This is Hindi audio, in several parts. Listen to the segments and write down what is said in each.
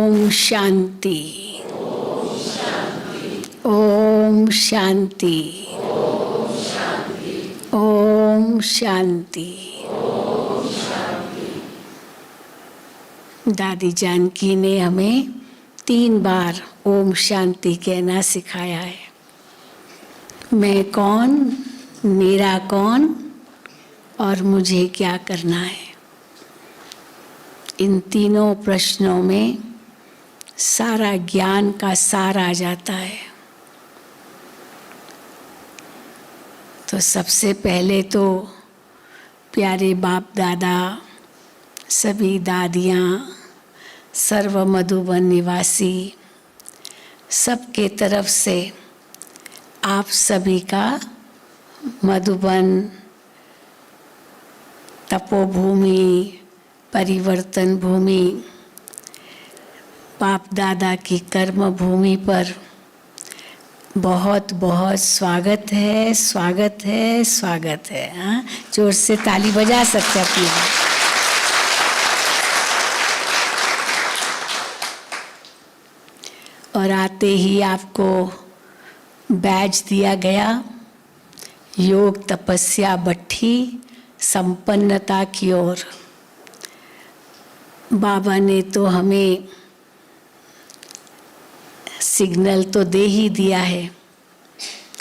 ओम शांति। ओम शांति। ओम शांति। दादी जानकी ने हमें 3 बार ओम शांति कहना सिखाया है। मैं कौन, मेरा कौन और मुझे क्या करना है। इन तीनों प्रश्नों में सारा ज्ञान का सार आ जाता है। तो सबसे पहले तो प्यारे बाप दादा, सभी दादियाँ, सर्व मधुबन निवासी, सबके तरफ से आप सभी का मधुबन तपोभूमि, परिवर्तन भूमि, बाप दादा की कर्म भूमि पर बहुत बहुत स्वागत है, स्वागत है, स्वागत है। हाँ, जोर से ताली बजा सकते अपनी। और आते ही आपको बैज दिया गया, योग तपस्या भट्ठी संपन्नता की ओर। बाबा ने तो हमें सिग्नल तो दे ही दिया है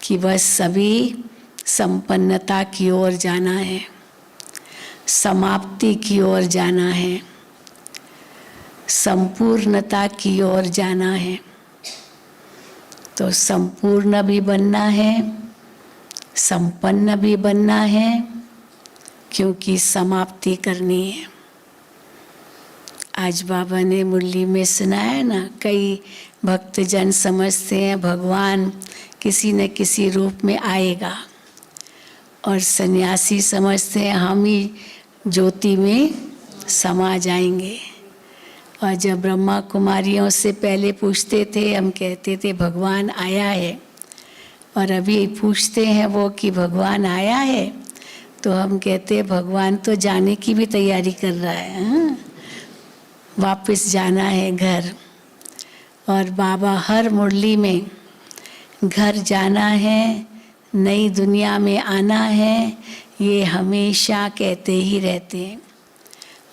कि बस सभी संपन्नता की ओर जाना है, समाप्ति की ओर जाना है, संपूर्णता की ओर जाना है। तो संपूर्ण भी बनना है, संपन्न भी बनना है, क्योंकि समाप्ति करनी है। आज बाबा ने मुरली में सुनाया ना, कई भक्तजन समझते हैं भगवान किसी न किसी रूप में आएगा, और सन्यासी समझते हैं हम ही ज्योति में समा जाएंगे। और जब ब्रह्मा कुमारियों से पहले पूछते थे, हम कहते थे भगवान आया है, और अभी पूछते हैं वो कि भगवान आया है, तो हम कहते हैं भगवान तो जाने की भी तैयारी कर रहा है। हाँ? वापस जाना है घर। और बाबा हर मुरली में घर जाना है, नई दुनिया में आना है, ये हमेशा कहते ही रहते हैं।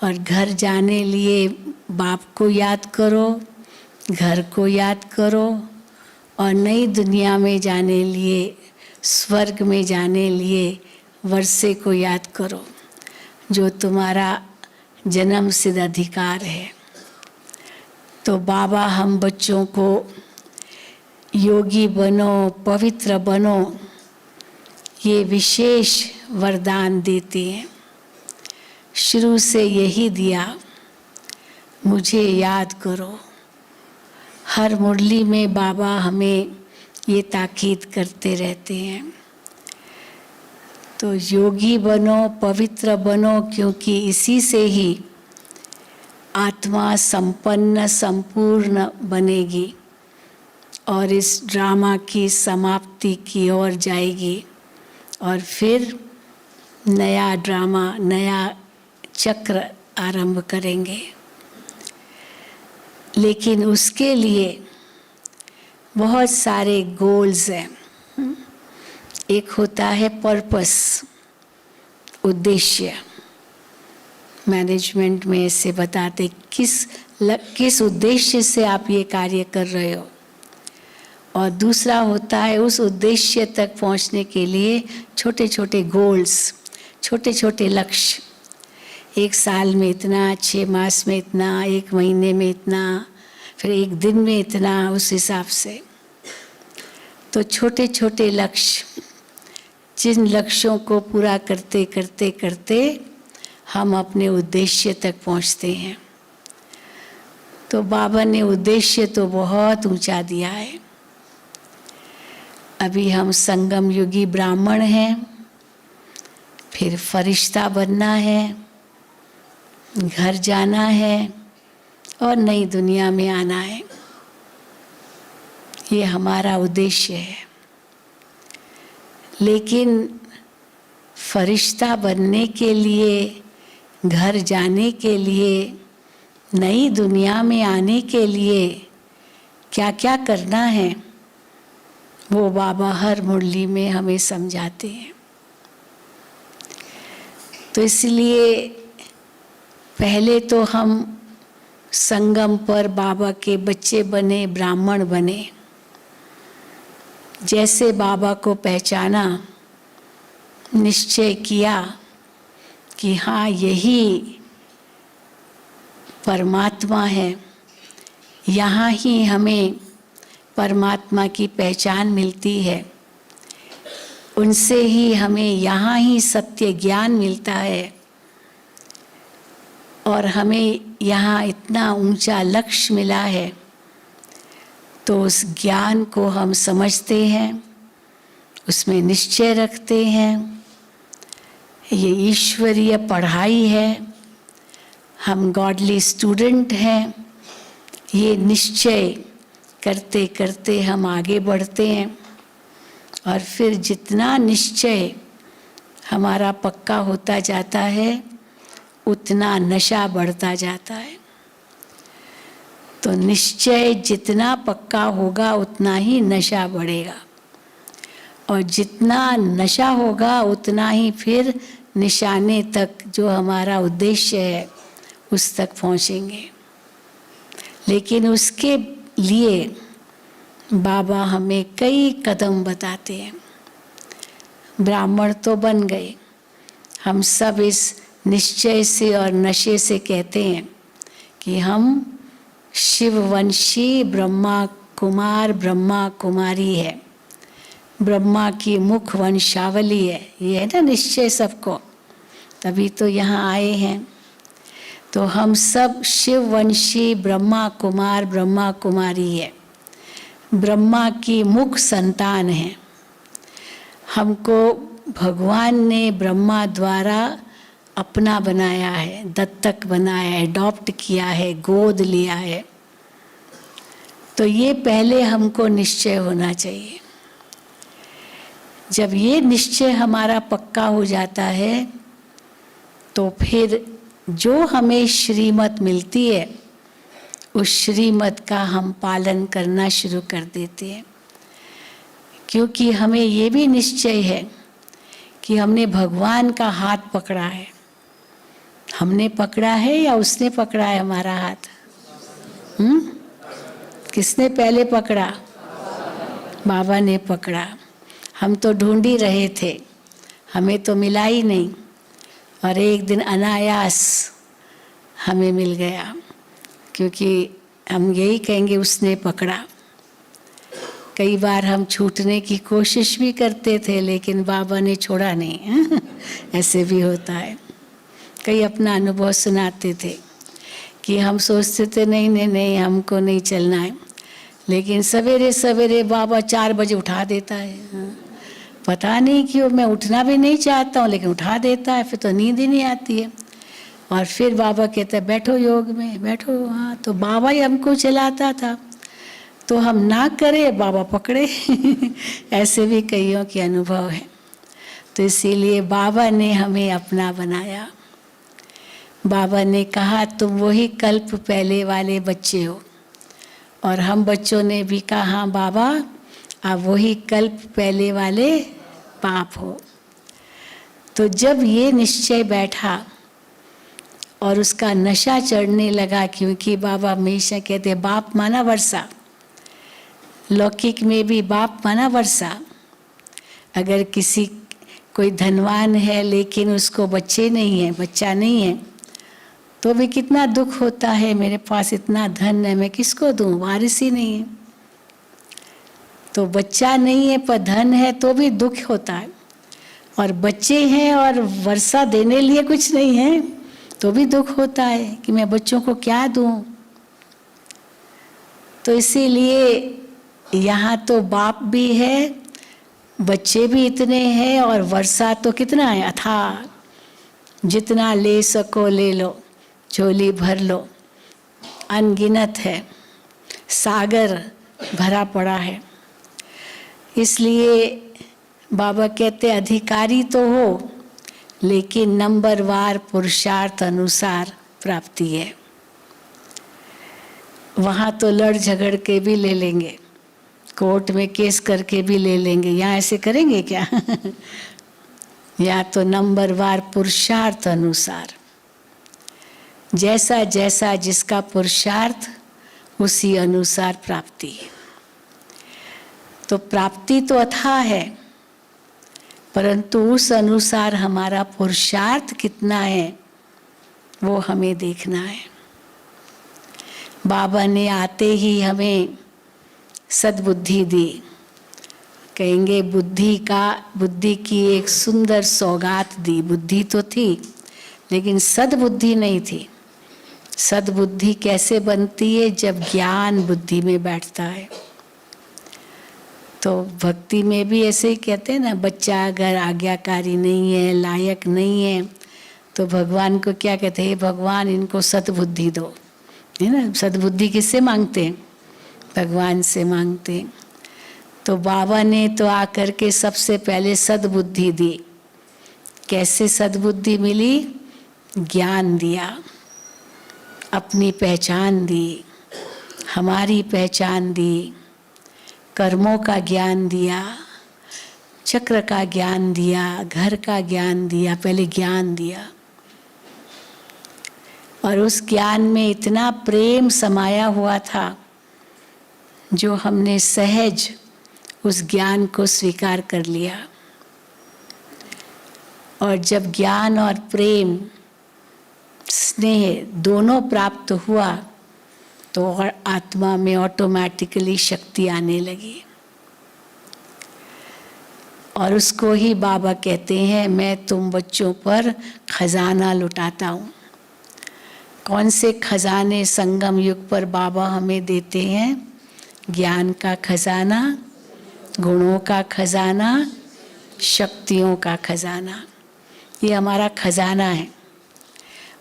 और घर जाने लिए बाप को याद करो, घर को याद करो, और नई दुनिया में जाने लिए, स्वर्ग में जाने लिए वर्षे को याद करो, जो तुम्हारा जन्म सिद्ध अधिकार है। तो बाबा हम बच्चों को योगी बनो, पवित्र बनो, ये विशेष वरदान देते हैं। शुरू से यही दिया, मुझे याद करो। हर मुरली में बाबा हमें ये ताकीद करते रहते हैं। तो योगी बनो, पवित्र बनो, क्योंकि इसी से ही आत्मा संपन्न संपूर्ण बनेगी और इस ड्रामा की समाप्ति की ओर जाएगी, और फिर नया ड्रामा, नया चक्र आरंभ करेंगे। लेकिन उसके लिए बहुत सारे गोल्स हैं। एक होता है पर्पस, उद्देश्य। मैनेजमेंट में इसे बताते किस उद्देश्य से आप ये कार्य कर रहे हो। और दूसरा होता है उस उद्देश्य तक पहुंचने के लिए छोटे छोटे गोल्स, छोटे छोटे लक्ष्य। 1 साल में इतना, 6 मास में इतना, 1 महीने में इतना, फिर 1 दिन में इतना, उस हिसाब से। तो छोटे छोटे लक्ष्य, जिन लक्ष्यों को पूरा करते करते करते हम अपने उद्देश्य तक पहुंचते हैं। तो बाबा ने उद्देश्य तो बहुत ऊंचा दिया है। अभी हम संगम युगी ब्राह्मण हैं, फिर फरिश्ता बनना है, घर जाना है और नई दुनिया में आना है। ये हमारा उद्देश्य है। लेकिन फरिश्ता बनने के लिए, घर जाने के लिए नई दुनिया में आने के लिए क्या क्या करना है वो बाबा हर मुरली में हमें समझाते हैं। तो इसलिए पहले तो हम संगम पर बाबा के बच्चे बने, ब्राह्मण बने। जैसे बाबा को पहचाना, निश्चय किया कि हाँ यही परमात्मा है, यहाँ ही हमें परमात्मा की पहचान मिलती है, उनसे ही हमें यहाँ ही सत्य ज्ञान मिलता है और हमें यहाँ इतना ऊंचा लक्ष्य मिला है। तो उस ज्ञान को हम समझते हैं, उसमें निश्चय रखते हैं। ये ईश्वरीय पढ़ाई है, हम गॉडली स्टूडेंट हैं। ये निश्चय करते करते हम आगे बढ़ते हैं और फिर जितना निश्चय हमारा पक्का होता जाता है उतना नशा बढ़ता जाता है। तो निश्चय जितना पक्का होगा उतना ही नशा बढ़ेगा और जितना नशा होगा उतना ही फिर निशाने तक, जो हमारा उद्देश्य है, उस तक पहुंचेंगे। लेकिन उसके लिए बाबा हमें कई कदम बताते हैं। ब्राह्मण तो बन गए, हम सब इस निश्चय से और नशे से कहते हैं कि हम शिववंशी ब्रह्मा कुमार, ब्रह्मा कुमारी है, ब्रह्मा की मुख वंशावली है। ये है ना निश्चय सबको, तभी तो यहाँ आए हैं। तो हम सब शिववंशी ब्रह्मा कुमार, ब्रह्मा कुमारी है, ब्रह्मा की मुख संतान है। हमको भगवान ने ब्रह्मा द्वारा अपना बनाया है, दत्तक बनाया है, अडॉप्ट किया है, गोद लिया है। तो ये पहले हमको निश्चय होना चाहिए। जब ये निश्चय हमारा पक्का हो जाता है तो फिर जो हमें श्रीमत मिलती है उस श्रीमत का हम पालन करना शुरू कर देते हैं, क्योंकि हमें ये भी निश्चय है कि हमने भगवान का हाथ पकड़ा है। हमने पकड़ा है या उसने पकड़ा है हमारा हाथ? किसने पहले पकड़ा? बाबा ने पकड़ा। हम तो ढूंढ ही रहे थे, हमें तो मिला ही नहीं, और एक दिन अनायास हमें मिल गया, क्योंकि हम यही कहेंगे उसने पकड़ा। कई बार हम छूटने की कोशिश भी करते थे लेकिन बाबा ने छोड़ा नहीं। ऐसे भी होता है। कई अपना अनुभव सुनाते थे कि हम सोचते थे नहीं नहीं नहीं हमको नहीं चलना है, लेकिन सवेरे सवेरे बाबा 4 बजे उठा देता है। पता नहीं क्यों, मैं उठना भी नहीं चाहता हूँ लेकिन उठा देता है, फिर तो नींद ही नहीं आती है। और फिर बाबा कहता है बैठो योग में बैठो। हाँ, तो बाबा ही हमको चलाता था, तो हम ना करें बाबा पकड़े। ऐसे भी कईयों के अनुभव है। तो इसीलिए बाबा ने हमें अपना बनाया। बाबा ने कहा तुम वही कल्प पहले वाले बच्चे हो, और हम बच्चों ने भी कहा हाँ बाबा आप वही कल्प पहले वाले बाप हो। तो जब ये निश्चय बैठा और उसका नशा चढ़ने लगा, क्योंकि बाबा हमेशा कहते बाप माना वर्षा, लौकिक में भी बाप माना वर्षा। अगर किसी कोई धनवान है लेकिन उसको बच्चे नहीं है, बच्चा नहीं है, तो भी कितना दुख होता है, मेरे पास इतना धन है मैं किसको दूं, वारिस ही नहीं है। तो बच्चा नहीं है पर धन है तो भी दुख होता है, और बच्चे हैं और वर्षा देने लिए कुछ नहीं है तो भी दुख होता है कि मैं बच्चों को क्या दूं। तो इसीलिए यहाँ तो बाप भी है, बच्चे भी इतने हैं, और वर्षा तो कितना है अथाह, जितना ले सको ले लो, झोली भर लो, अनगिनत है, सागर भरा पड़ा है। इसलिए बाबा कहते अधिकारी तो हो लेकिन नंबरवार पुरुषार्थ अनुसार प्राप्ति है। वहाँ तो लड़ झगड़ के भी ले लेंगे, कोर्ट में केस करके भी ले लेंगे। यहाँ ऐसे करेंगे क्या? या तो नंबरवार पुरुषार्थ अनुसार, जैसा जैसा जिसका पुरुषार्थ उसी अनुसार प्राप्ति। तो प्राप्ति तो अथाह है, परंतु उस अनुसार हमारा पुरुषार्थ कितना है वो हमें देखना है। बाबा ने आते ही हमें सद्बुद्धि दी। कहेंगे बुद्धि की एक सुंदर सौगात दी। बुद्धि तो थी लेकिन सद्बुद्धि नहीं थी। सद्बुद्धि कैसे बनती है? जब ज्ञान बुद्धि में बैठता है। तो भक्ति में भी ऐसे ही कहते हैं ना, बच्चा अगर आज्ञाकारी नहीं है, लायक नहीं है, तो भगवान को क्या कहते हैं? भगवान इनको सद्बुद्धि दो, है ना। सद्बुद्धि किससे मांगते हैं? भगवान से मांगते हैं। तो बाबा ने तो आकर के सबसे पहले सद्बुद्धि दी। कैसे सद्बुद्धि मिली? ज्ञान दिया, अपनी पहचान दी, हमारी पहचान दी, कर्मों का ज्ञान दिया, चक्र का ज्ञान दिया, घर का ज्ञान दिया। पहले ज्ञान दिया और उस ज्ञान में इतना प्रेम समाया हुआ था जो हमने सहज उस ज्ञान को स्वीकार कर लिया। और जब ज्ञान और प्रेम, स्नेह दोनों प्राप्त हुआ तो और आत्मा में ऑटोमेटिकली शक्ति आने लगी। और उसको ही बाबा कहते हैं, मैं तुम बच्चों पर खजाना लुटाता हूँ। कौन से खजाने संगम युग पर बाबा हमें देते हैं? ज्ञान का खजाना, गुणों का खजाना, शक्तियों का खजाना। ये हमारा खजाना है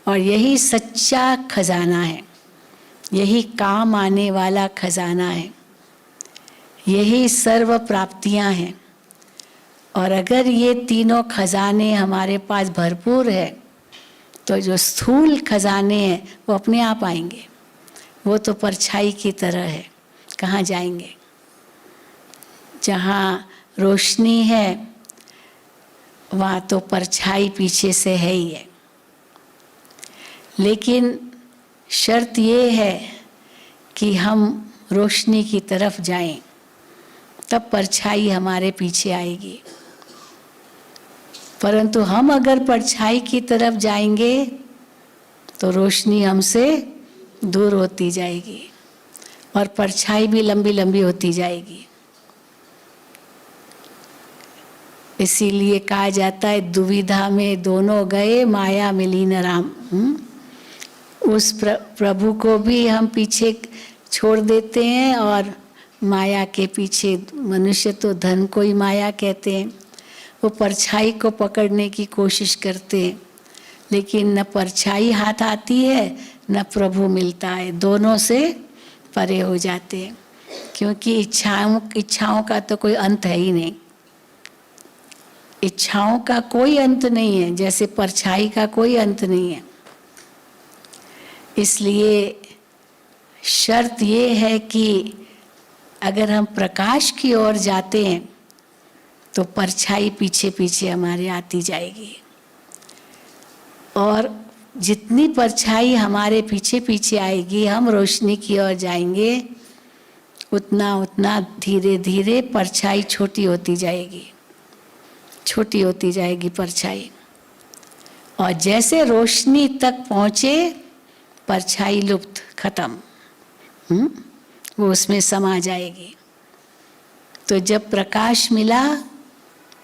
और यही सच्चा खजाना है, यही काम आने वाला खजाना है, यही सर्व प्राप्तियां हैं। और अगर ये तीनों खजाने हमारे पास भरपूर है तो जो स्थूल खजाने हैं वो अपने आप आएंगे। वो तो परछाई की तरह है, कहाँ जाएंगे? जहाँ रोशनी है वहाँ तो परछाई पीछे से है ही है। लेकिन शर्त ये है कि हम रोशनी की तरफ जाएं, तब परछाई हमारे पीछे आएगी। परंतु हम अगर परछाई की तरफ जाएंगे तो रोशनी हमसे दूर होती जाएगी और परछाई भी लंबी लंबी होती जाएगी। इसीलिए कहा जाता है, दुविधा में दोनों गए, माया मिली न राम। उस प्रभु को भी हम पीछे छोड़ देते हैं और माया के पीछे। मनुष्य तो धन को ही माया कहते हैं। वो परछाई को पकड़ने की कोशिश करते हैं, लेकिन न परछाई हाथ आती है न प्रभु मिलता है। दोनों से परे हो जाते हैं, क्योंकि इच्छाओं का तो कोई अंत है ही नहीं। इच्छाओं का कोई अंत नहीं है, जैसे परछाई का कोई अंत नहीं है। इसलिए शर्त ये है कि अगर हम प्रकाश की ओर जाते हैं तो परछाई पीछे पीछे हमारे आती जाएगी, और जितनी परछाई हमारे पीछे पीछे आएगी, हम रोशनी की ओर जाएंगे, उतना उतना धीरे धीरे परछाई छोटी होती जाएगी, छोटी होती जाएगी परछाई। और जैसे रोशनी तक पहुँचे परछाई लुप्त, खत्म, वो उसमें समा जाएगी। तो जब प्रकाश मिला,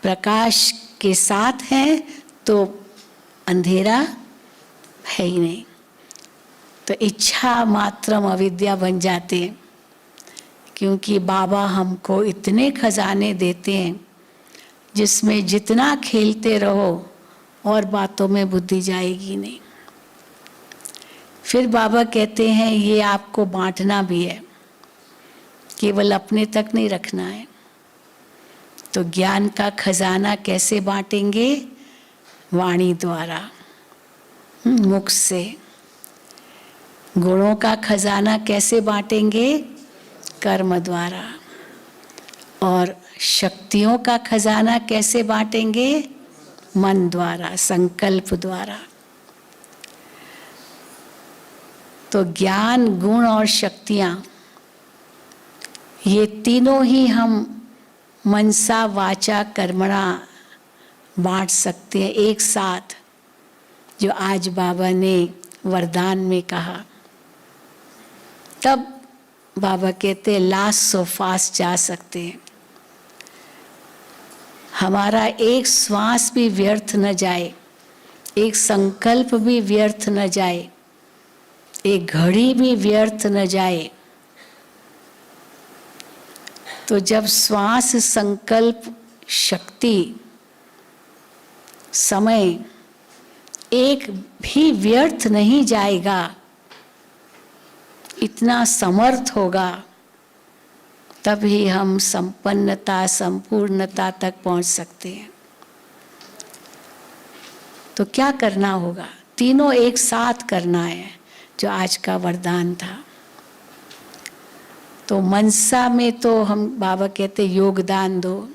प्रकाश के साथ है तो अंधेरा है ही नहीं। तो इच्छा मात्रम अविद्या बन जाते हैं, क्योंकि बाबा हमको इतने खजाने देते हैं जिसमें जितना खेलते रहो और बातों में बुद्धि जाएगी नहीं। फिर बाबा कहते हैं ये आपको बांटना भी है, केवल अपने तक नहीं रखना है। तो ज्ञान का खजाना कैसे बांटेंगे? वाणी द्वारा, मुख से। गुणों का खजाना कैसे बांटेंगे? कर्म द्वारा। और शक्तियों का खजाना कैसे बांटेंगे? मन द्वारा, संकल्प द्वारा। तो ज्ञान, गुण और शक्तियां, ये तीनों ही हम मनसा वाचा कर्मणा बांट सकते हैं एक साथ, जो आज बाबा ने वरदान में कहा। तब बाबा कहते हैं लास्ट सो फास्ट जा सकते हैं। हमारा एक श्वास भी व्यर्थ न जाए, एक संकल्प भी व्यर्थ न जाए, एक घड़ी भी व्यर्थ न जाए। तो जब श्वास, संकल्प, शक्ति, समय एक भी व्यर्थ नहीं जाएगा, इतना समर्थ होगा, तभी हम संपन्नता, संपूर्णता तक पहुंच सकते हैं। तो क्या करना होगा? तीनों एक साथ करना है, जो आज का वरदान था। तो मनसा में तो हम बाबा कहते योगदान दो।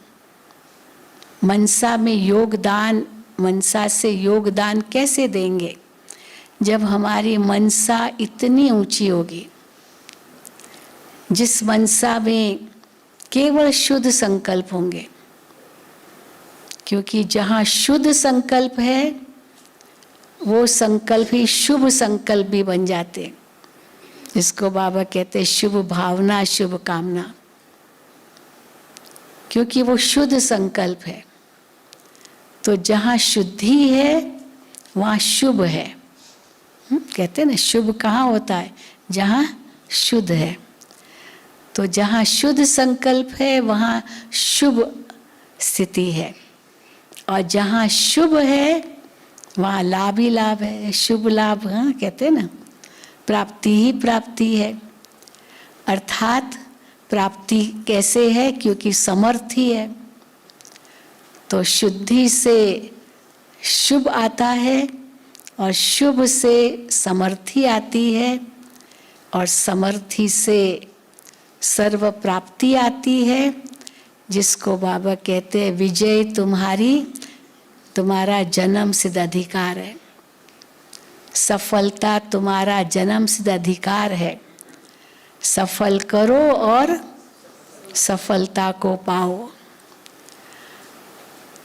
मनसा में योगदान, मनसा से योगदान कैसे देंगे? जब हमारी मनसा इतनी ऊंची होगी, जिस मनसा में केवल शुद्ध संकल्प होंगे, क्योंकि जहाँ शुद्ध संकल्प है, वो संकल्प ही शुभ संकल्प भी बन जाते, जिसको बाबा कहते हैं शुभ भावना, शुभ कामना, क्योंकि वो शुद्ध संकल्प है। तो जहाँ शुद्धि है वहाँ शुभ है। कहते हैं ना, शुभ कहाँ होता है? जहाँ शुद्ध है। तो जहाँ शुद्ध संकल्प है वहाँ शुभ स्थिति है, और जहाँ शुभ है वहाँ लाभ ही लाभ है, शुभ लाभ। हाँ, कहते हैं ना, प्राप्ति ही प्राप्ति है। अर्थात प्राप्ति कैसे है? क्योंकि समर्थ ही है। तो शुद्धि से शुभ आता है, और शुभ से समर्थी आती है, और समर्थी से सर्व प्राप्ति आती है, जिसको बाबा कहते हैं विजय तुम्हारा जन्म सिद्ध अधिकार है। सफलता तुम्हारा जन्म सिद्ध अधिकार है। सफल करो और सफलता को पाओ।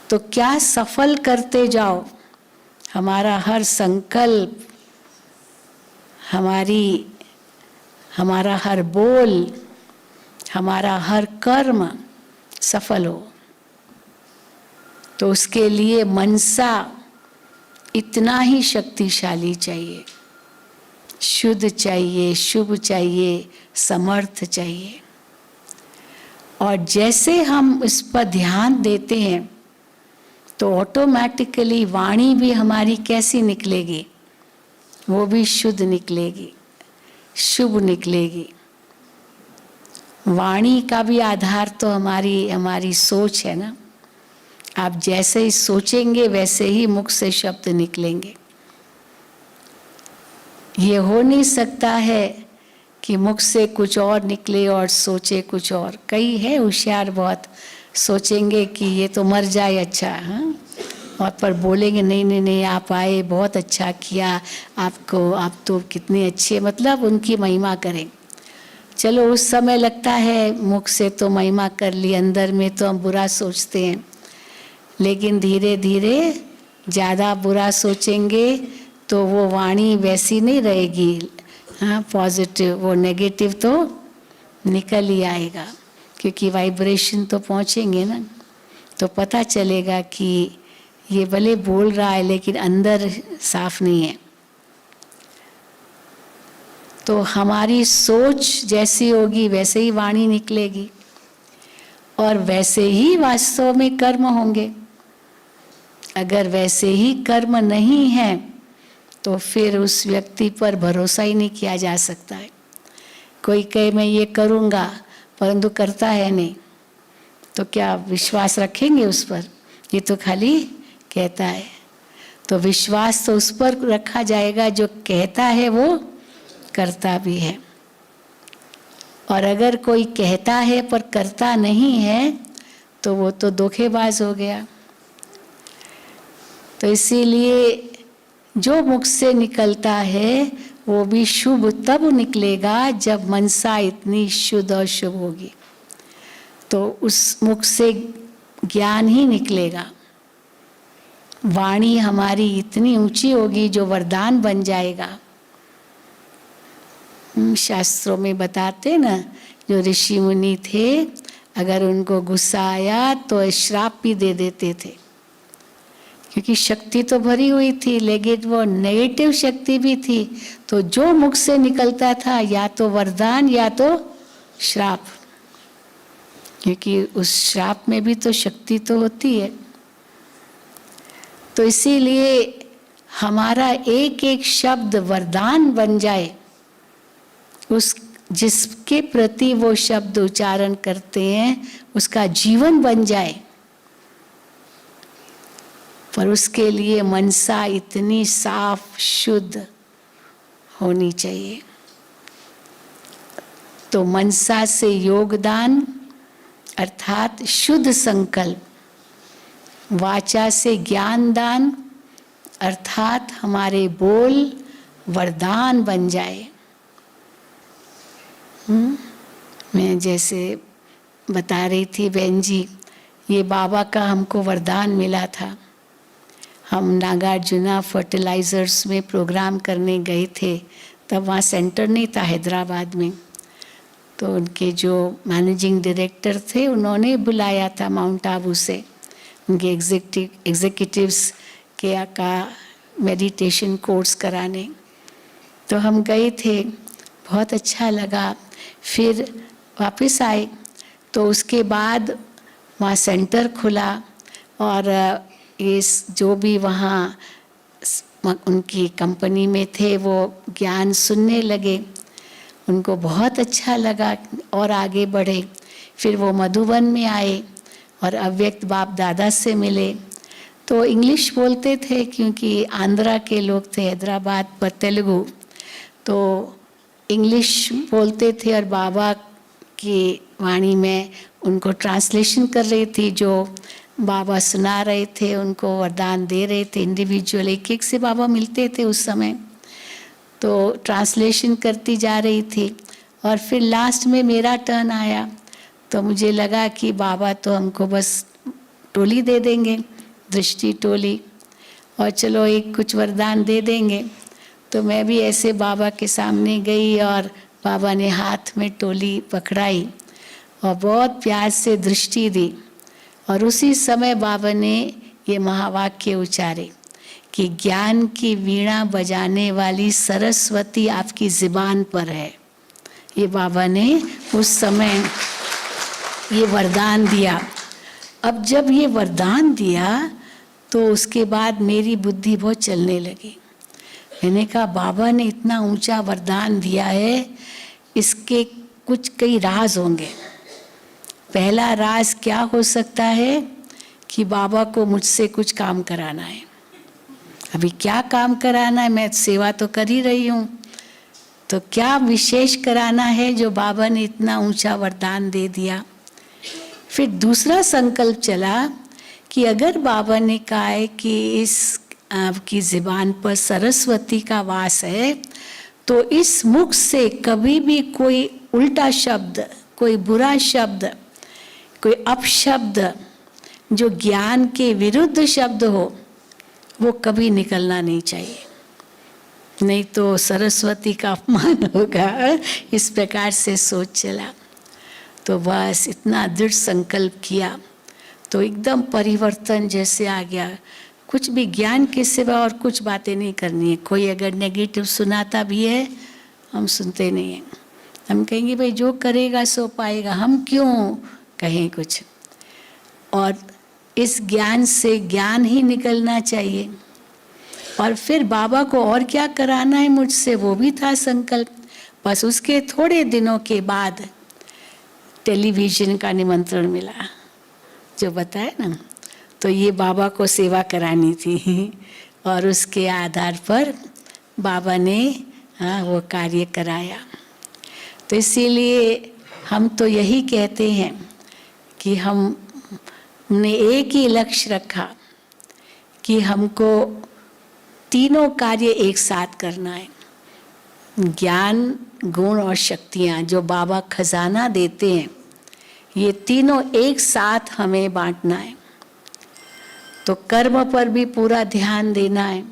तो क्या सफल करते जाओ। हमारा हर संकल्प, हमारा हर बोल, हमारा हर कर्म सफल हो। तो उसके लिए मनसा इतना ही शक्तिशाली चाहिए, शुद्ध चाहिए, शुभ चाहिए, समर्थ चाहिए। और जैसे हम इस पर ध्यान देते हैं, तो ऑटोमेटिकली वाणी भी हमारी कैसी निकलेगी? वो भी शुद्ध निकलेगी, शुभ निकलेगी। वाणी का भी आधार तो हमारी सोच है ना। आप जैसे ही सोचेंगे वैसे ही मुख से शब्द निकलेंगे। ये हो नहीं सकता है कि मुख से कुछ और निकले और सोचे कुछ और। कई है होशियार बहुत, सोचेंगे कि ये तो मर जाए अच्छा, हाँ, और पर बोलेंगे नहीं नहीं नहीं, आप आए, बहुत अच्छा किया, आप तो कितने अच्छे, मतलब उनकी महिमा करें। चलो उस समय लगता है मुख से तो महिमा कर ली, अंदर में तो हम बुरा सोचते हैं। लेकिन धीरे धीरे ज़्यादा बुरा सोचेंगे तो वो वाणी वैसी नहीं रहेगी, हाँ, पॉजिटिव, वो नेगेटिव तो निकल ही आएगा, क्योंकि वाइब्रेशन तो पहुँचेंगे ना। तो पता चलेगा कि ये भले बोल रहा है लेकिन अंदर साफ नहीं है। तो हमारी सोच जैसी होगी वैसे ही वाणी निकलेगी, और वैसे ही वास्तव में कर्म होंगे। अगर वैसे ही कर्म नहीं है तो फिर उस व्यक्ति पर भरोसा ही नहीं किया जा सकता है। कोई कहे मैं ये करूँगा परंतु करता है नहीं, तो क्या विश्वास रखेंगे उस पर? ये तो खाली कहता है। तो विश्वास तो उस पर रखा जाएगा जो कहता है वो करता भी है। और अगर कोई कहता है पर करता नहीं है तो वो तो धोखेबाज हो गया। तो इसीलिए जो मुख से निकलता है वो भी शुभ तब निकलेगा जब मनसा इतनी शुद्ध और शुभ होगी। तो उस मुख से ज्ञान ही निकलेगा। वाणी हमारी इतनी ऊंची होगी जो वरदान बन जाएगा। शास्त्रों में बताते ना, जो ऋषि मुनि थे अगर उनको गुस्सा आया तो श्राप भी दे देते थे, क्योंकि शक्ति तो भरी हुई थी लेकिन वो नेगेटिव शक्ति भी थी। तो जो मुख से निकलता था या तो वरदान या तो श्राप, क्योंकि उस श्राप में भी तो शक्ति तो होती है। तो इसीलिए हमारा एक एक शब्द वरदान बन जाए, उस जिसके प्रति वो शब्द उच्चारण करते हैं उसका जीवन बन जाए। पर उसके लिए मनसा इतनी साफ शुद्ध होनी चाहिए। तो मनसा से योगदान अर्थात शुद्ध संकल्प, वाचा से ज्ञान दान अर्थात हमारे बोल वरदान बन जाए। मैं जैसे बता रही थी बहन जी, ये बाबा का हमको वरदान मिला था। हम नागार्जुना फर्टिलाइजर्स में प्रोग्राम करने गए थे, तब वहाँ सेंटर नहीं था हैदराबाद में। तो उनके जो मैनेजिंग डायरेक्टर थे उन्होंने बुलाया था माउंट आबू से, उनके एग्जीक्यूटिव्स के का मेडिटेशन कोर्स कराने। तो हम गए थे, बहुत अच्छा लगा। फिर वापस आए तो उसके बाद वहाँ सेंटर खुला और इस जो भी वहाँ उनकी कंपनी में थे वो ज्ञान सुनने लगे, उनको बहुत अच्छा लगा और आगे बढ़े। फिर वो मधुबन में आए और अव्यक्त बाप दादा से मिले। तो इंग्लिश बोलते थे क्योंकि आंध्रा के लोग थे, हैदराबाद पर तेलुगु, तो इंग्लिश बोलते थे और बाबा की वाणी में उनको ट्रांसलेशन कर रही थी। जो बाबा सुना रहे थे उनको वरदान दे रहे थे, इंडिविजुअल एक एक से बाबा मिलते थे उस समय। तो ट्रांसलेशन करती जा रही थी और फिर लास्ट में मेरा टर्न आया। तो मुझे लगा कि बाबा तो हमको बस टोली दे देंगे, दृष्टि टोली, और चलो एक कुछ वरदान दे देंगे। तो मैं भी ऐसे बाबा के सामने गई और बाबा ने हाथ में टोली पकड़ाई और बहुत प्यार से दृष्टि दी। और उसी समय बाबा ने ये महावाक्य उच्चारे कि ज्ञान की वीणा बजाने वाली सरस्वती आपकी ज़ुबान पर है। ये बाबा ने उस समय ये वरदान दिया। अब जब ये वरदान दिया तो उसके बाद मेरी बुद्धि बहुत चलने लगी। मैंने कहा बाबा ने इतना ऊंचा वरदान दिया है, इसके कुछ कई राज होंगे। पहला राज क्या हो सकता है कि बाबा को मुझसे कुछ काम कराना है। अभी क्या काम कराना है, मैं सेवा तो कर ही रही हूँ, तो क्या विशेष कराना है जो बाबा ने इतना ऊंचा वरदान दे दिया। फिर दूसरा संकल्प चला कि अगर बाबा ने कहा है कि इस आपकी ज़ुबान पर सरस्वती का वास है, तो इस मुख से कभी भी कोई उल्टा शब्द, कोई बुरा शब्द, कोई अपशब्द जो ज्ञान के विरुद्ध शब्द हो वो कभी निकलना नहीं चाहिए, नहीं तो सरस्वती का अपमान होगा। इस प्रकार से सोच चला। तो बस इतना दृढ़ संकल्प किया तो एकदम परिवर्तन जैसे आ गया। कुछ भी ज्ञान के सिवा और कुछ बातें नहीं करनी है। कोई अगर नेगेटिव सुनाता भी है हम सुनते नहीं हैं, हम कहेंगे भाई जो करेगा सो पाएगा, हम क्यों कहें कुछ। और इस ज्ञान से ज्ञान ही निकलना चाहिए। और फिर बाबा को और क्या कराना है मुझसे वो भी था संकल्प। बस उसके थोड़े दिनों के बाद टेलीविज़न का निमंत्रण मिला, जो बताया ना, तो ये बाबा को सेवा करानी थी। और उसके आधार पर बाबा ने हाँ वो कार्य कराया। तो इसीलिए हम तो यही कहते हैं कि हमने एक ही लक्ष्य रखा कि हमको तीनों कार्य एक साथ करना है। ज्ञान, गुण और शक्तियाँ जो बाबा खजाना देते हैं, ये तीनों एक साथ हमें बांटना है। तो कर्म पर भी पूरा ध्यान देना है।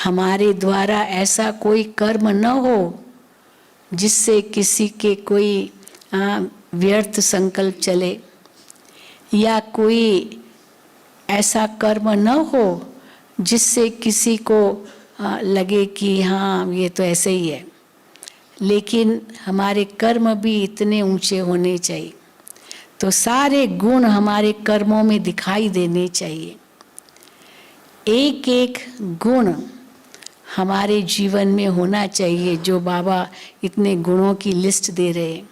हमारे द्वारा ऐसा कोई कर्म न हो जिससे किसी के कोई व्यर्थ संकल्प चले, या कोई ऐसा कर्म न हो जिससे किसी को लगे कि हाँ ये तो ऐसे ही है। लेकिन हमारे कर्म भी इतने ऊंचे होने चाहिए, तो सारे गुण हमारे कर्मों में दिखाई देने चाहिए। एक एक गुण हमारे जीवन में होना चाहिए, जो बाबा इतने गुणों की लिस्ट दे रहे हैं।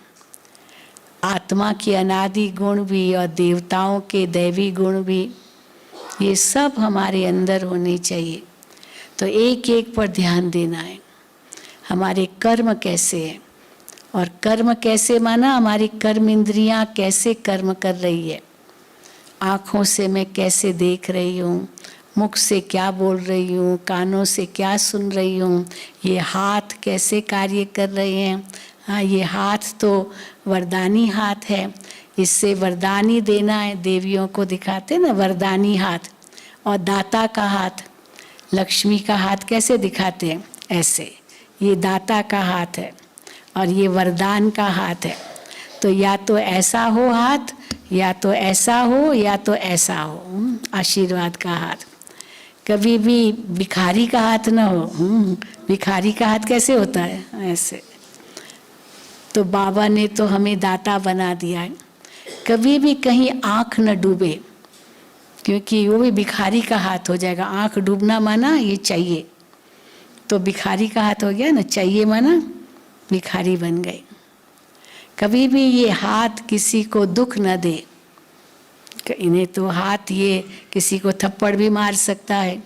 आत्मा के अनादि गुण भी और देवताओं के दैवी गुण भी, ये सब हमारे अंदर होने चाहिए। तो एक एक पर ध्यान देना है। हमारे कर्म कैसे हैं, और कर्म कैसे माना, हमारी कर्म इंद्रियां कैसे कर्म कर रही है। आँखों से मैं कैसे देख रही हूँ, मुख से क्या बोल रही हूँ, कानों से क्या सुन रही हूँ, ये हाथ कैसे कार्य कर रहे हैं। हाँ, ये हाथ तो वरदानी हाथ है, इससे वरदानी देना है। देवियों को दिखाते ना वरदानी हाथ, और दाता का हाथ, लक्ष्मी का हाथ कैसे दिखाते हैं, ऐसे। ये दाता का हाथ है और ये वरदान का हाथ है। तो या तो ऐसा हो हाथ, या तो ऐसा हो, या तो ऐसा हो, आशीर्वाद का हाथ। कभी भी भिखारी का हाथ ना हो। भिखारी का हाथ कैसे होता है, ऐसे। तो बाबा ने तो हमें दाता बना दिया है। कभी भी कहीं आँख न डूबे, क्योंकि वो भी भिखारी का हाथ हो जाएगा। आँख डूबना माना ये चाहिए, तो भिखारी का हाथ हो गया ना, चाहिए माना भिखारी बन गए। कभी भी ये हाथ किसी को दुख न दे। इन्हें तो हाथ ये किसी को थप्पड़ भी मार सकता है,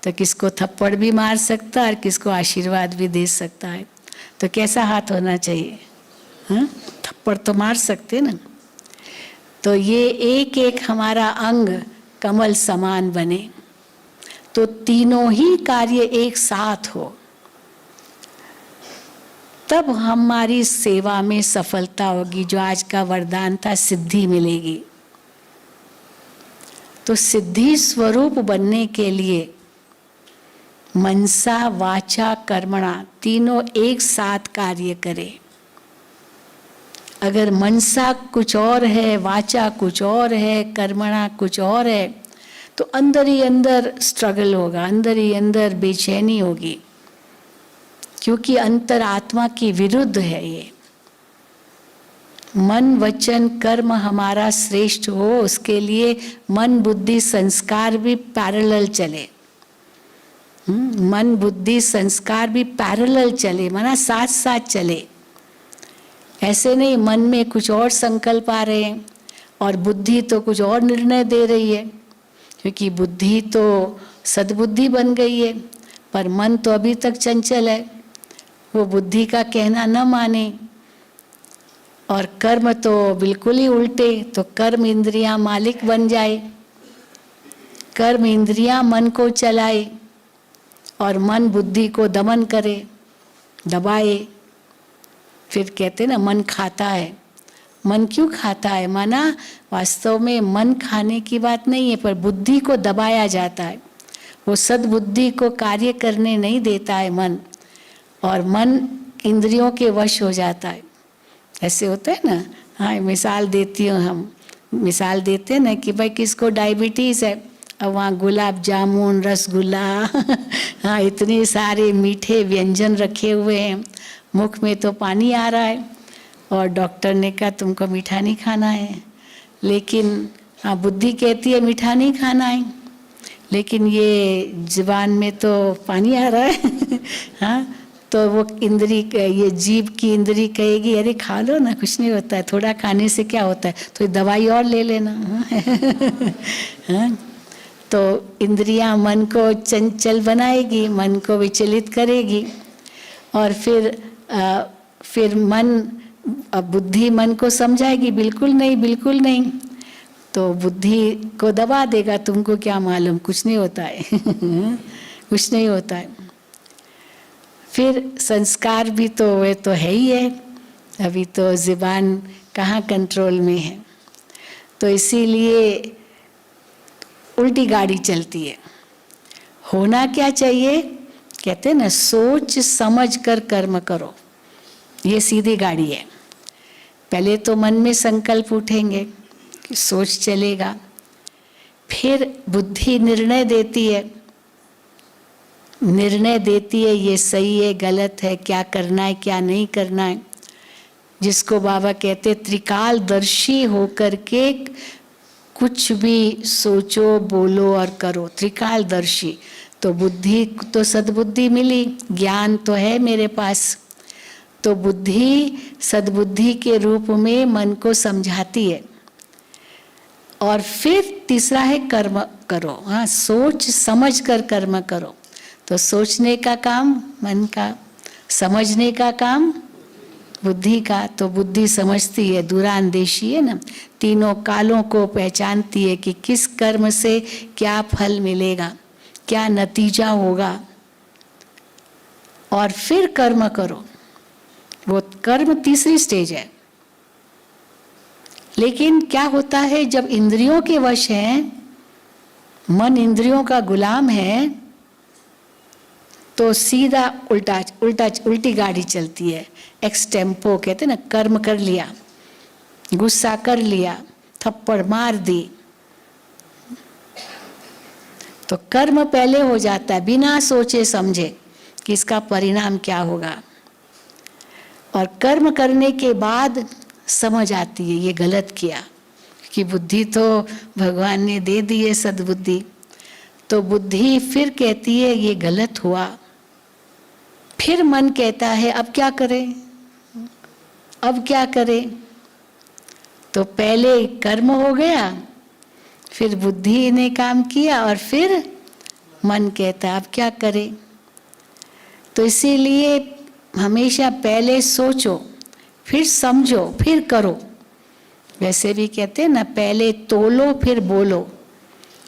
तो किसको थप्पड़ भी मार सकता है और किसको आशीर्वाद भी दे सकता है। तो कैसा हाथ होना चाहिए, हाँ? थप्पड़ तो मार सकते ना। तो ये एक एक हमारा अंग कमल समान बने, तो तीनों ही कार्य एक साथ हो, तब हमारी सेवा में सफलता होगी। जो आज का वरदान था, सिद्धि मिलेगी। तो सिद्धि स्वरूप बनने के लिए मनसा वाचा कर्मणा तीनों एक साथ कार्य करें। अगर मनसा कुछ और है, वाचा कुछ और है, कर्मणा कुछ और है, तो अंदर ही अंदर स्ट्रगल होगा, अंदर ही अंदर बेचैनी होगी, क्योंकि अंतरात्मा की विरुद्ध है ये। मन वचन कर्म हमारा श्रेष्ठ हो, उसके लिए मन बुद्धि संस्कार भी पैरेलल चले। मन बुद्धि संस्कार भी पैरेलल चले, माना साथ साथ चले। ऐसे नहीं मन में कुछ और संकल्प आ रहे हैं और बुद्धि तो कुछ और निर्णय दे रही है, क्योंकि बुद्धि तो सद्बुद्धि बन गई है, पर मन तो अभी तक चंचल है, वो बुद्धि का कहना न माने। और कर्म तो बिल्कुल ही उल्टे, तो कर्म इंद्रियां मालिक बन जाए, कर्म इंद्रियां मन को चलाए और मन बुद्धि को दमन करे, दबाए। फिर कहते ना मन खाता है। मन क्यों खाता है, माना वास्तव में मन खाने की बात नहीं है, पर बुद्धि को दबाया जाता है। वो सद्बुद्धि को कार्य करने नहीं देता है मन, और मन इंद्रियों के वश हो जाता है। ऐसे होता है ना। हाँ, मिसाल देती हूँ, हम मिसाल देते हैं ना कि भाई किसको डायबिटीज़ है, अब वहाँ गुलाब जामुन, रसगुल्ला हाँ इतने सारे मीठे व्यंजन रखे हुए हैं, मुख में तो पानी आ रहा है, और डॉक्टर ने कहा तुमको मीठा नहीं खाना है। लेकिन हाँ, बुद्धि कहती है मीठा नहीं खाना है, लेकिन ये जुबान में तो पानी आ रहा है हाँ, तो वो इंद्री, ये जीभ की इंद्री कहेगी अरे खा लो ना, कुछ नहीं होता है, थोड़ा खाने से क्या होता है, तो दवाई और ले लेना हाँ। तो इंद्रियां मन को चंचल बनाएगी, मन को विचलित करेगी, और फिर बुद्धि मन को समझाएगी बिल्कुल नहीं, बिल्कुल नहीं, तो बुद्धि को दबा देगा, तुमको क्या मालूम, कुछ नहीं होता है कुछ नहीं होता है। फिर संस्कार भी तो वे तो है ही है, अभी तो ज़ुबान कहाँ कंट्रोल में है, तो इसीलिए उल्टी गाड़ी चलती है। होना क्या चाहिए, कहते हैं ना, सोच समझ कर कर्म करो, ये सीधी गाड़ी है। पहले तो मन में संकल्प उठेंगे कि सोच चलेगा, फिर बुद्धि निर्णय देती है, ये सही है गलत है, क्या करना है क्या नहीं करना है, जिसको बाबा कहते त्रिकालदर्शी होकर के कुछ भी सोचो बोलो और करो। त्रिकालदर्शी तो बुद्धि तो सद्बुद्धि मिली, ज्ञान तो है मेरे पास, तो बुद्धि सद्बुद्धि के रूप में मन को समझाती है। और फिर तीसरा है कर्म करो। हाँ, सोच समझ कर कर्म करो। तो सोचने का काम मन का, समझने का काम बुद्धि का। तो बुद्धि समझती है, दूरांदेशी है ना, तीनों कालों को पहचानती है कि किस कर्म से क्या फल मिलेगा, क्या नतीजा होगा, और फिर कर्म करो। वो कर्म तीसरी स्टेज है। लेकिन क्या होता है जब इंद्रियों के वश है, मन इंद्रियों का गुलाम है, तो सीधा उल्टी गाड़ी चलती है। एक्स टेम्पो कहते हैं ना, कर्म कर लिया, गुस्सा कर लिया, थप्पड़ मार दी, तो कर्म पहले हो जाता है बिना सोचे समझे कि इसका परिणाम क्या होगा। और कर्म करने के बाद समझ आती है ये गलत किया, कि बुद्धि तो भगवान ने दे दी है सद्बुद्धि, तो बुद्धि फिर कहती है ये गलत हुआ। फिर मन कहता है अब क्या करें, अब क्या करें। तो पहले कर्म हो गया, फिर बुद्धि ने काम किया, और फिर मन कहता अब क्या करें। तो इसीलिए हमेशा पहले सोचो, फिर समझो, फिर करो। वैसे भी कहते हैं ना, पहले तोलो फिर बोलो।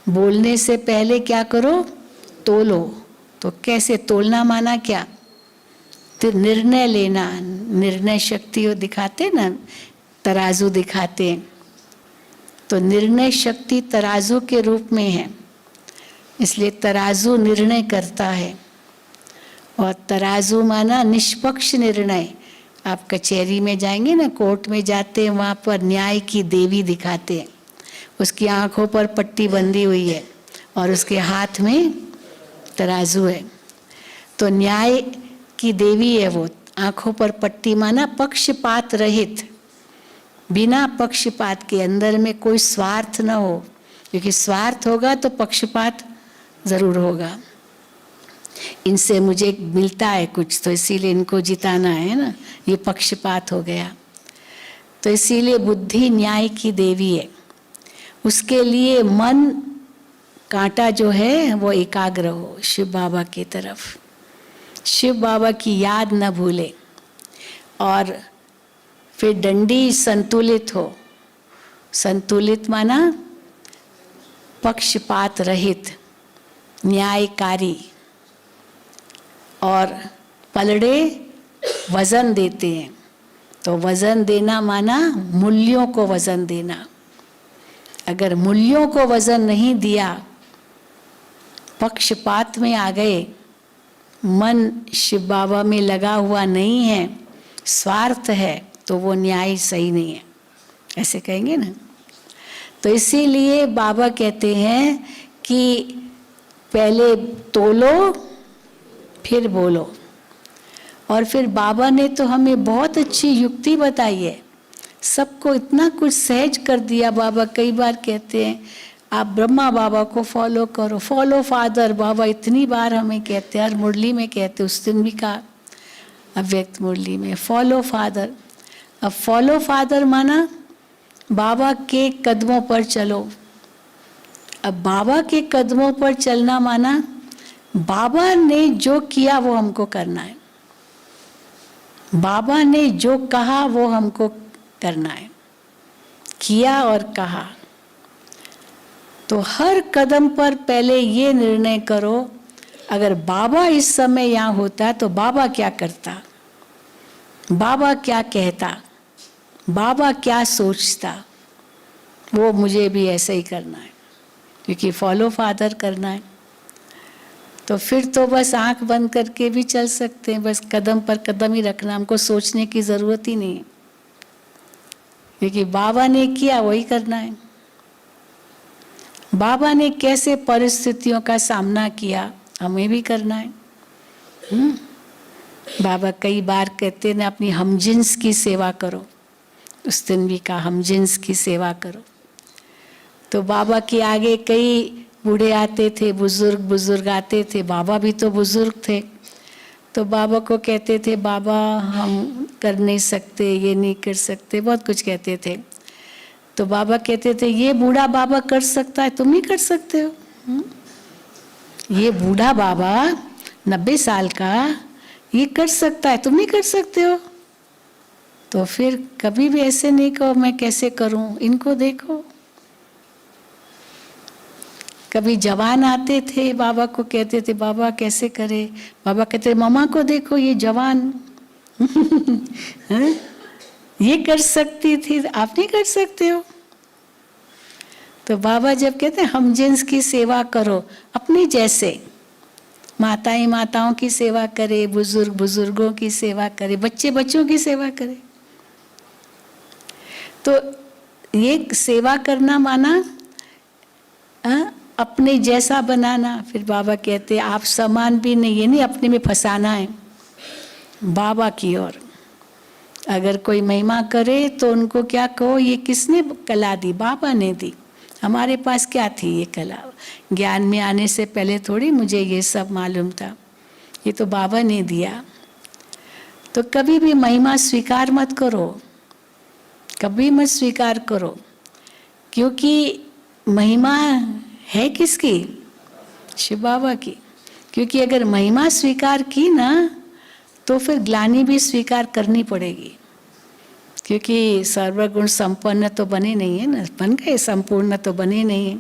बोलने से पहले क्या करो, तोलो। तो कैसे तोलना, माना क्या, तो निर्णय लेना, निर्णय शक्ति वो दिखाते ना, तराजू दिखाते हैं, तो निर्णय शक्ति तराजू के रूप में है, इसलिए तराजू निर्णय करता है। और तराजू माना निष्पक्ष निर्णय। आप कचहरी में जाएंगे ना, कोर्ट में जाते हैं, वहाँ पर न्याय की देवी दिखाते हैं, उसकी आंखों पर पट्टी बंधी हुई है और उसके हाथ में तराजू है। तो न्याय की देवी है वो, आंखों पर पट्टी माना पक्षपात रहित, बिना पक्षपात के, अंदर में कोई स्वार्थ न हो, क्योंकि स्वार्थ होगा तो पक्षपात जरूर होगा। इनसे मुझे मिलता है कुछ, तो इसीलिए इनको जिताना है ना, ये पक्षपात हो गया। तो इसीलिए बुद्धि न्याय की देवी है। उसके लिए मन कांटा जो है वो एकाग्र हो शिव बाबा की तरफ, शिव बाबा की याद न भूले। और फिर डंडी संतुलित हो। संतुलित माना पक्षपात रहित, न्यायकारी। और पलड़े वजन देते हैं, तो वजन देना माना मूल्यों को वजन देना। अगर मूल्यों को वजन नहीं दिया, पक्षपात में आ गए, मन शिव बाबा में लगा हुआ नहीं है, स्वार्थ है, तो वो न्याय सही नहीं है, ऐसे कहेंगे ना। तो इसीलिए बाबा कहते हैं कि पहले तोलो फिर बोलो। और फिर बाबा ने तो हमें बहुत अच्छी युक्ति बताई है, सबको इतना कुछ सहज कर दिया। बाबा कई बार कहते हैं आप ब्रह्मा बाबा को फॉलो करो, फॉलो फादर। बाबा इतनी बार हमें कहते हैं, हर मुरली में कहते, उस दिन भी कहा अव्यक्त मुरली में, फॉलो फादर। अब फॉलो फादर माना बाबा के कदमों पर चलो। अब बाबा के कदमों पर चलना माना बाबा ने जो किया वो हमको करना है। बाबा ने जो कहा वो हमको करना है, किया और कहा। तो हर कदम पर पहले ये निर्णय करो, अगर बाबा इस समय यहाँ होता तो बाबा क्या करता, बाबा क्या कहता, बाबा क्या सोचता, वो मुझे भी ऐसे ही करना है, क्योंकि फॉलो फादर करना है। तो फिर तो बस आंख बंद करके भी चल सकते हैं, बस कदम पर कदम ही रखना, हमको सोचने की ज़रूरत ही नहीं है, क्योंकि बाबा ने किया वही करना है। बाबा ने कैसे परिस्थितियों का सामना किया हमें भी करना है। बाबा कई बार कहते हैं अपनी हमजिन्स की सेवा करो, उस दिन भी कहा हमजिन्स की सेवा करो। तो बाबा के आगे कई बूढ़े आते थे, बुजुर्ग आते थे, बाबा भी तो बुजुर्ग थे। तो बाबा को कहते थे बाबा हम कर नहीं सकते, ये नहीं कर सकते, बहुत कुछ कहते थे। तो बाबा कहते थे ये बूढ़ा बाबा कर सकता है, तुम नहीं कर सकते हो। ये बूढ़ा बाबा 90 साल का ये कर सकता है, तुम नहीं कर सकते हो। तो फिर कभी भी ऐसे नहीं कहो मैं कैसे करूं, इनको देखो। कभी जवान आते थे, बाबा को कहते थे बाबा कैसे करे, बाबा कहते मम्मा को देखो ये जवान ये कर सकती थी, आप नहीं कर सकते हो। तो बाबा जब कहते हैं हम जिन्स की सेवा करो, अपनी जैसे माताएं माताओं की सेवा करे, बुजुर्ग बुजुर्गों की सेवा करे, बच्चे बच्चों की सेवा करे। तो ये सेवा करना माना अपने जैसा बनाना। फिर बाबा कहते आप समान भी नहीं, ये नहीं अपने में फंसाना है, बाबा की ओर। अगर कोई महिमा करे तो उनको क्या कहो ये किसने कला दी, बाबा ने दी, हमारे पास क्या थी ये कला। ज्ञान में आने से पहले थोड़ी मुझे ये सब मालूम था, ये तो बाबा ने दिया। तो कभी भी महिमा स्वीकार मत करो, कभी मत स्वीकार करो, क्योंकि महिमा है किसकी, शिव बाबा की। क्योंकि अगर महिमा स्वीकार की ना तो फिर ग्लानि भी स्वीकार करनी पड़ेगी, क्योंकि सर्वगुण संपन्न तो बने नहीं है ना, बन गए संपूर्ण तो बने नहीं है,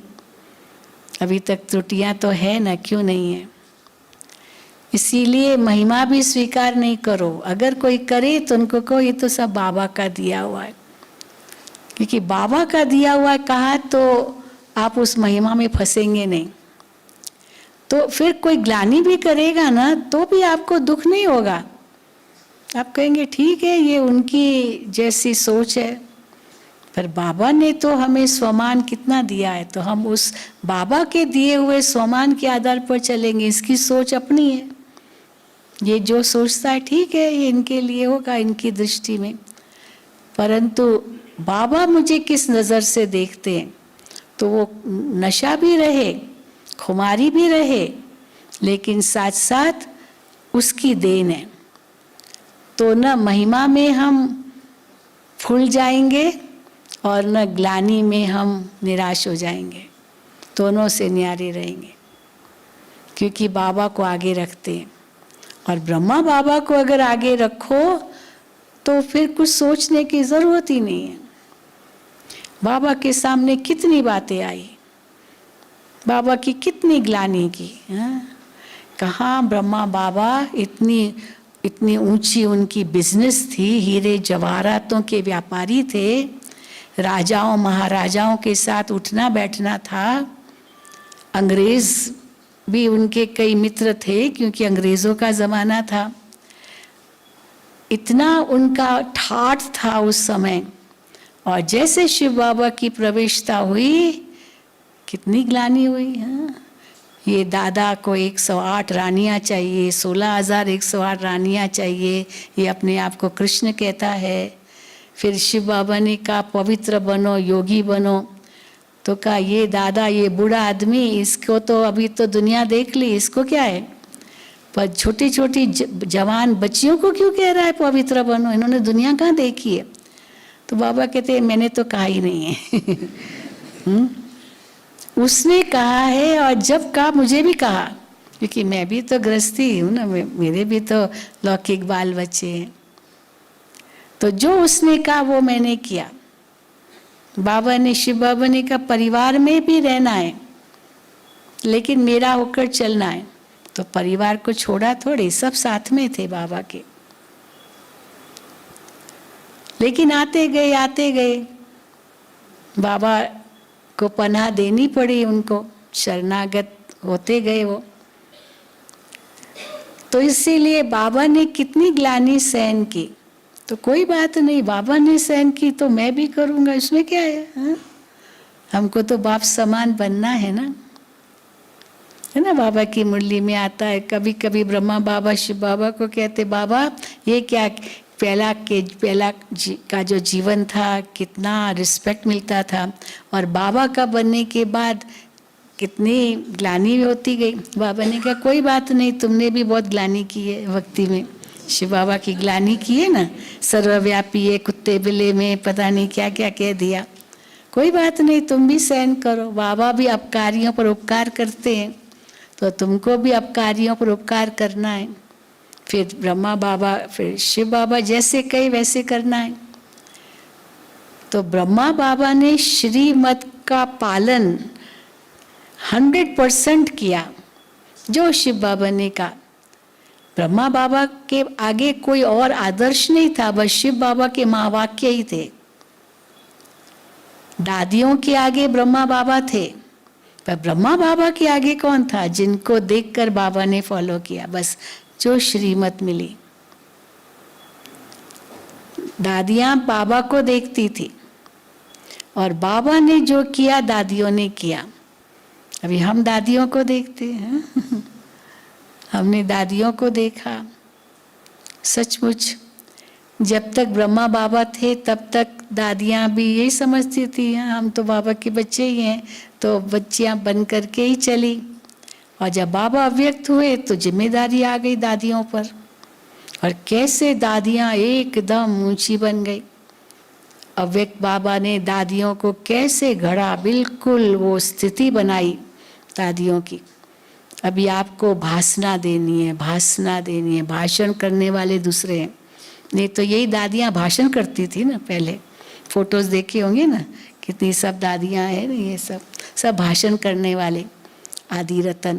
अभी तक त्रुटियां तो है ना, क्यों नहीं है। इसीलिए महिमा भी स्वीकार नहीं करो। अगर कोई करे तो उनको कहो ये तो सब बाबा का दिया हुआ है, क्योंकि बाबा का दिया हुआ है कहा तो आप उस महिमा में फंसेंगे नहीं। तो फिर कोई ग्लानि भी करेगा ना तो भी आपको दुख नहीं होगा, आप कहेंगे ठीक है ये उनकी जैसी सोच है, पर बाबा ने तो हमें स्वमान कितना दिया है, तो हम उस बाबा के दिए हुए स्वमान के आधार पर चलेंगे। इसकी सोच अपनी है, ये जो सोचता है ठीक है, ये इनके लिए होगा इनकी दृष्टि में, परंतु बाबा मुझे किस नज़र से देखते हैं, तो वो नशा भी रहे, खुमारी भी रहे, लेकिन साथ साथ उसकी देन है। तो न महिमा में हम फूल जाएंगे और न ग्लानि में हम निराश हो जाएंगे, दोनों से न्यारे रहेंगे, क्योंकि बाबा को आगे रखते हैं। और ब्रह्मा बाबा को अगर आगे रखो तो फिर कुछ सोचने की ज़रूरत ही नहीं है। बाबा के सामने कितनी बातें आई, बाबा की कितनी ग्लानि की, कहाँ ब्रह्मा बाबा इतनी ऊंची उनकी बिजनेस थी, हीरे जवाहरातों के व्यापारी थे, राजाओं महाराजाओं के साथ उठना बैठना था, अंग्रेज भी उनके कई मित्र थे क्योंकि अंग्रेज़ों का ज़माना था। इतना उनका ठाठ था उस समय, और जैसे शिव बाबा की प्रवेशता हुई कितनी ग्लानि हुई। ये दादा को 108 रानियाँ चाहिए, 16,108 रानियाँ चाहिए, ये अपने आप को कृष्ण कहता है। फिर शिव बाबा ने कहा पवित्र बनो, योगी बनो, तो कहा ये दादा ये बूढ़ा आदमी, इसको तो अभी तो दुनिया देख ली, इसको क्या है, पर छोटी छोटी जवान बच्चियों को क्यों कह रहा है पवित्र बनो, इन्होंने दुनिया कहाँ देखी है। तो बाबा कहते हैं मैंने तो कहा ही नहीं है उसने कहा है, और जब कहा मुझे भी कहा, क्योंकि मैं भी तो गृहस्थी हूँ ना, मेरे भी तो लौकिक बाल बच्चे हैं। तो जो उसने कहा वो मैंने किया। बाबा ने, शिव बाबा ने कहा परिवार में भी रहना है लेकिन मेरा होकर चलना है। तो परिवार को छोड़ा थोड़े, सब साथ में थे बाबा के। लेकिन आते गए बाबा को पनाह देनी पड़ी, उनको शरणागत होते गए वो। तो इसीलिए बाबा ने कितनी ग्लानि सहन की। तो कोई बात नहीं, बाबा ने सहन की तो मैं भी करूँगा, इसमें क्या है, हा? हमको तो बाप समान बनना है ना बाबा की मुरली में आता है। कभी कभी ब्रह्मा बाबा शिव बाबा को कहते, बाबा ये क्या, पहला का जो जीवन था कितना रिस्पेक्ट मिलता था, और बाबा का बनने के बाद कितनी ग्लानि होती गई। बाबा ने कहा कोई बात नहीं, तुमने भी बहुत ग्लानि की है भक्ति में। शिव बाबा की ग्लानि की है ना, सर्वव्यापी है, कुत्ते बिल्ले में पता नहीं क्या क्या कह दिया। कोई बात नहीं, तुम भी सहन करो। बाबा भी अपकारियों पर उपकार करते हैं तो तुमको भी अपकारियों पर उपकार करना है। फिर ब्रह्मा बाबा, फिर शिव बाबा जैसे कहे वैसे करना है। तो ब्रह्मा बाबा ने श्रीमत का पालन 100% किया जो शिव बाबा ने कहा। ब्रह्मा बाबा के आगे कोई और आदर्श नहीं था, बस शिव बाबा के महावाक्य ही थे। दादियों के आगे ब्रह्मा बाबा थे, पर ब्रह्मा बाबा के आगे कौन था? जिनको देखकर बाबा ने फॉलो किया, बस जो श्रीमत मिली। दादियां बाबा को देखती थी और बाबा ने जो किया दादियों ने किया। अभी हम दादियों को देखते हैं हमने दादियों को देखा। सचमुच जब तक ब्रह्मा बाबा थे तब तक दादियां भी यही समझती थी हम तो बाबा के बच्चे ही हैं, तो बच्चियां बन करके ही चली। और जब बाबा अव्यक्त हुए तो जिम्मेदारी आ गई दादियों पर, और कैसे दादियां एकदम ऊंची बन गई। अव्यक्त बाबा ने दादियों को कैसे गढ़ा, बिल्कुल वो स्थिति बनाई दादियों की। अभी आपको भाषणा देनी है, भाषण करने वाले दूसरे हैं। नहीं तो यही दादियां भाषण करती थी ना पहले, फोटोज देखे होंगे ना, कितनी सब दादियां हैं ना, ये सब भाषण करने वाले। आदि रतन,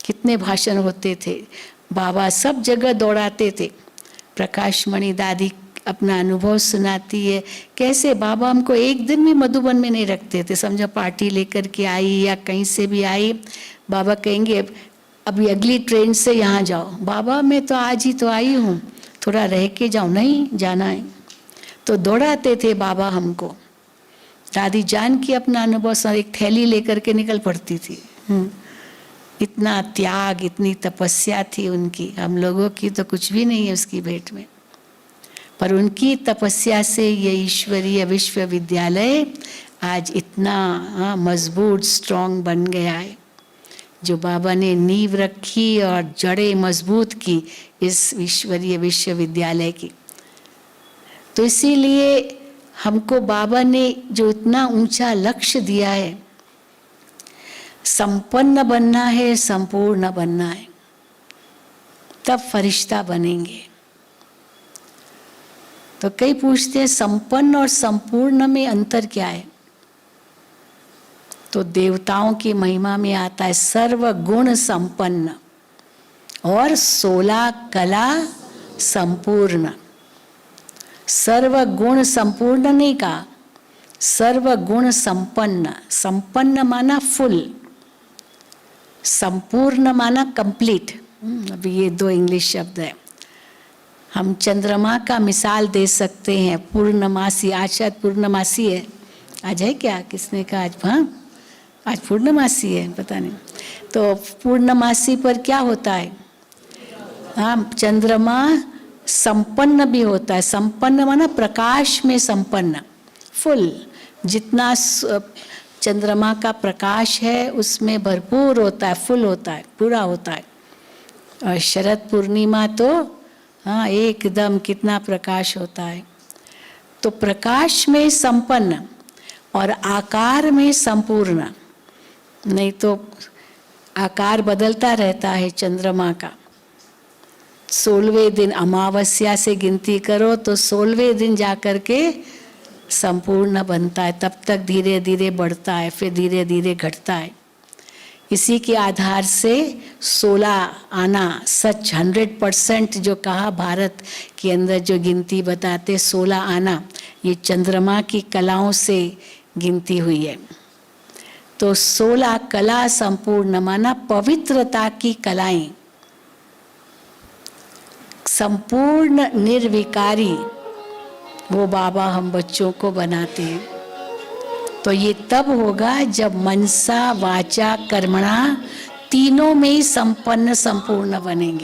कितने भाषण होते थे, बाबा सब जगह दौड़ाते थे। प्रकाश मणि दादी अपना अनुभव सुनाती है, कैसे बाबा हमको एक दिन भी मधुबन में नहीं रखते थे। समझो पार्टी लेकर के आई या कहीं से भी आई, बाबा कहेंगे अभी अगली ट्रेन से यहाँ जाओ। बाबा मैं तो आज ही तो आई हूँ, थोड़ा रह के जाओ। नहीं जाना है, तो दौड़ाते थे बाबा हमको। दादी जान की अपना अनुभव सर एक थैली लेकर के निकल पड़ती थी। इतना त्याग, इतनी तपस्या थी उनकी। हम लोगों की तो कुछ भी नहीं है उसकी भेंट में, पर उनकी तपस्या से ये ईश्वरीय विश्वविद्यालय आज इतना मजबूत स्ट्रॉन्ग बन गया है। जो बाबा ने नींव रखी और जड़ें मजबूत की इस ईश्वरीय विश्वविद्यालय की। तो इसीलिए हमको बाबा ने जो इतना ऊंचा लक्ष्य दिया है, संपन्न बनना है, संपूर्ण बनना है, तब फरिश्ता बनेंगे। तो कई पूछते हैं संपन्न और संपूर्ण में अंतर क्या है? तो देवताओं की महिमा में आता है सर्व गुण संपन्न और 16 कला संपूर्ण। सर्व गुण संपूर्ण नहीं कहा, सर्व गुण संपन्न। संपन्न माना फुल, संपूर्ण माना कंप्लीट। अभी ये दो इंग्लिश शब्द है। हम चंद्रमा का मिसाल दे सकते हैं, पूर्णमासी। आज शायद पूर्णमासी है, आज है क्या? किसने कहा आज? हाँ आज पूर्णमासी है, पता नहीं। तो पूर्णमासी पर क्या होता है? हाँ, चंद्रमा संपन्न भी होता है। संपन्न माना प्रकाश में संपन्न, फुल। जितना चंद्रमा का प्रकाश है उसमें भरपूर होता है, फुल होता है, पूरा होता है। और शरद पूर्णिमा तो हाँ एकदम कितना प्रकाश होता है। तो प्रकाश में संपन्न और आकार में संपूर्ण। नहीं तो आकार बदलता रहता है चंद्रमा का। 16वें दिन अमावस्या से गिनती करो तो 16वें दिन जा कर के संपूर्ण बनता है। तब तक धीरे धीरे बढ़ता है, फिर धीरे धीरे घटता है। इसी के आधार से 16 आना सच 100% जो कहा भारत के अंदर जो गिनती बताते 16 आना, ये चंद्रमा की कलाओं से गिनती हुई है। तो 16 कला संपूर्ण माना पवित्रता की कलाएं, संपूर्ण निर्विकारी वो बाबा हम बच्चों को बनाते हैं। तो ये तब होगा जब मनसा वाचा कर्मणा तीनों में ही संपन्न संपूर्ण बनेंगे।